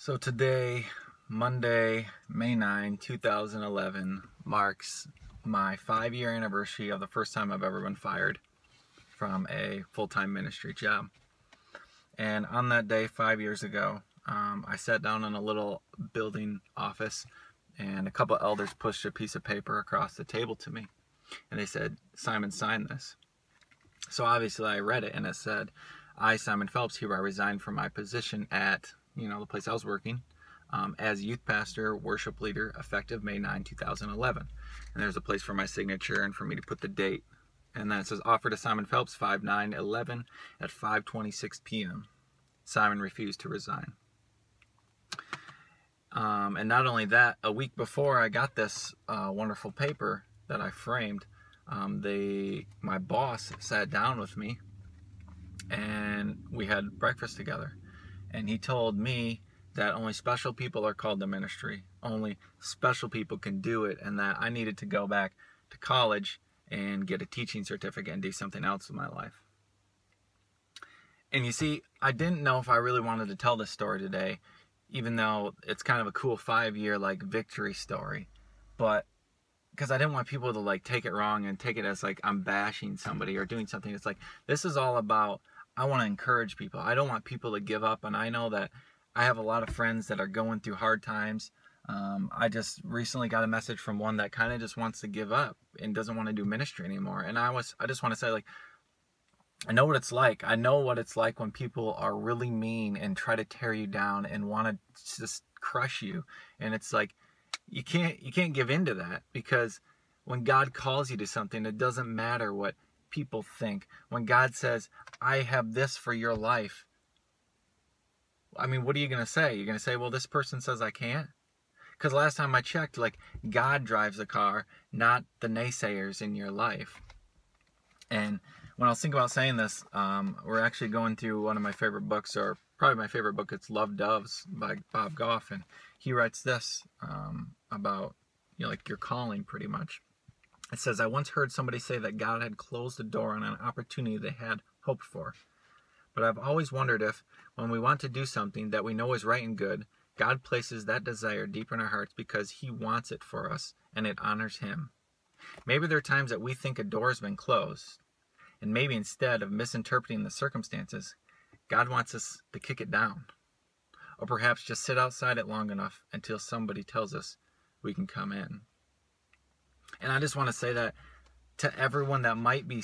So today, Monday, May 9, 2011, marks my 5-year anniversary of the first time I've ever been fired from a full-time ministry job. And on that day, 5 years ago, I sat down in a little building office, and a couple elders pushed a piece of paper across the table to me. And they said, "Simon, sign this." So obviously I read it, and it said, "I, Simon Phelps, hereby resign from my position at," the place I was working, as youth pastor, worship leader, effective May 9, 2011. And there's a place for my signature and for me to put the date. And then it says, "Offer to Simon Phelps, 5/9/11 at 5:26 p.m. Simon refused to resign." And not only that, a week before I got this wonderful paper that I framed, my boss sat down with me and we had breakfast together. And he told me that only special people are called to ministry. Only special people can do it, and that I needed to go back to college and get a teaching certificate and do something else in my life. And you see, I didn't know if I really wanted to tell this story today, even though it's kind of a cool 5-year victory story. But because I didn't want people to take it wrong and take it as I'm bashing somebody or doing something. It's this is all about, I want to encourage people. I don't want people to give up. And I know that I have a lot of friends that are going through hard times. I just recently got a message from one that kind of just wants to give up and doesn't want to do ministry anymore. And I just want to say, I know what it's like. I know what it's like when people are really mean and try to tear you down and want to just crush you. And it's you can't give in to that, because when God calls you to something, it doesn't matter what people think. When God says, "I have this for your life," what are you going to say? You're going to say, "Well, this person says I can't"? Because last time I checked, God drives the car, not the naysayers in your life. And when I was thinking about saying this, we're actually going through one of my favorite books, or probably my favorite book. It's Love Doves by Bob Goff, and he writes this about your calling, pretty much. It says, "I once heard somebody say that God had closed the door on an opportunity they had hoped for. But I've always wondered if, when we want to do something that we know is right and good, God places that desire deep in our hearts because He wants it for us and it honors Him. Maybe there are times that we think a door has been closed, and maybe instead of misinterpreting the circumstances, God wants us to kick it down. Or perhaps just sit outside it long enough until somebody tells us we can come in." And I just want to say that to everyone that might be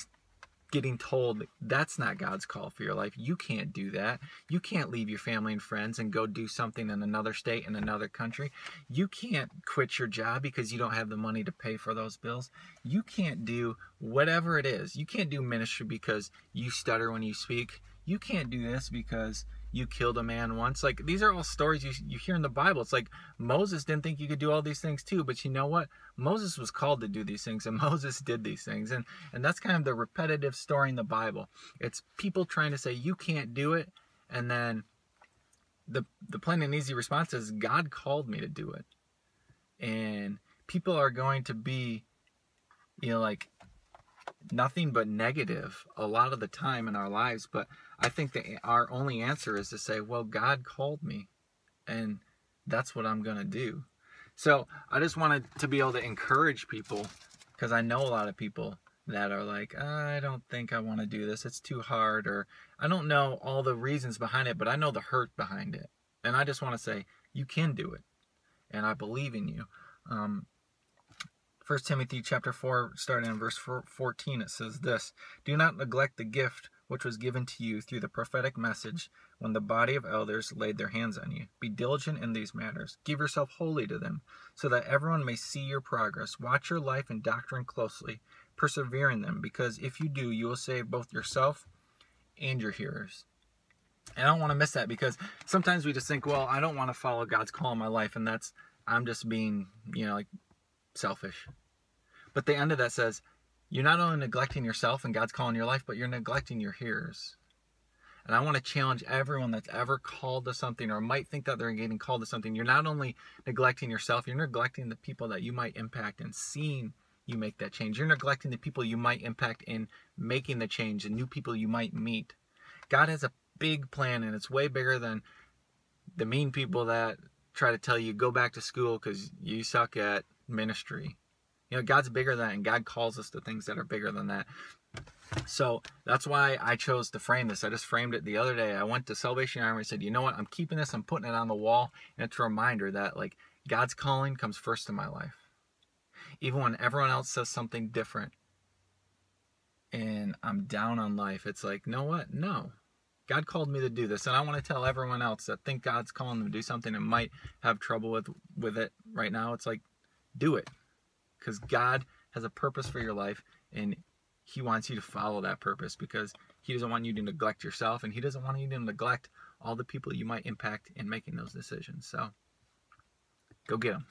getting told that's not God's call for your life. You can't do that. You can't leave your family and friends and go do something in another state, in another country. You can't quit your job because you don't have the money to pay for those bills. You can't do whatever it is. You can't do ministry because you stutter when you speak. You can't do this because you killed a man once. These are all stories you hear in the Bible. It's Moses didn't think you could do all these things too, but you know what? Moses was called to do these things, and Moses did these things. And that's kind of the repetitive story in the Bible. It's people trying to say you can't do it, and then the plain and easy response is, God called me to do it. And people are going to be, nothing but negative a lot of the time in our lives. But I think that our only answer is to say, well, God called me, and that's what I'm going to do. So I just wanted to be able to encourage people, because I know a lot of people that are I don't think I want to do this. It's too hard, or I don't know all the reasons behind it, but I know the hurt behind it. And I just want to say, you can do it, and I believe in you. 1 Timothy chapter 4, starting in verse 14, it says this: "Do not neglect the gift which was given to you through the prophetic message when the body of elders laid their hands on you. Be diligent in these matters. Give yourself wholly to them, so that everyone may see your progress. Watch your life and doctrine closely. Persevere in them, because if you do, you will save both yourself and your hearers." And I don't want to miss that, because sometimes we just think, well, I don't want to follow God's call in my life, and I'm just being, selfish. But the end of that says, you're not only neglecting yourself and God's call in your life, but you're neglecting your hearers. And I want to challenge everyone that's ever called to something, or might think that they're getting called to something. You're not only neglecting yourself, you're neglecting the people that you might impact and seeing you make that change. You're neglecting the people you might impact in making the change, and new people you might meet. God has a big plan, and it's way bigger than the mean people that try to tell you go back to school because you suck at ministry. You know, God's bigger than that, and God calls us to things that are bigger than that. So that's why I chose to frame this. I just framed it the other day. I went to Salvation Army and said, you know what? I'm keeping this. I'm putting it on the wall. And it's a reminder that, like, God's calling comes first in my life. Even when everyone else says something different and I'm down on life, it's like, you know what? No. God called me to do this. And I want to tell everyone else that think God's calling them to do something and might have trouble with it right now. It's like, do it. Because God has a purpose for your life, and He wants you to follow that purpose, because He doesn't want you to neglect yourself, and He doesn't want you to neglect all the people you might impact in making those decisions. So go get them.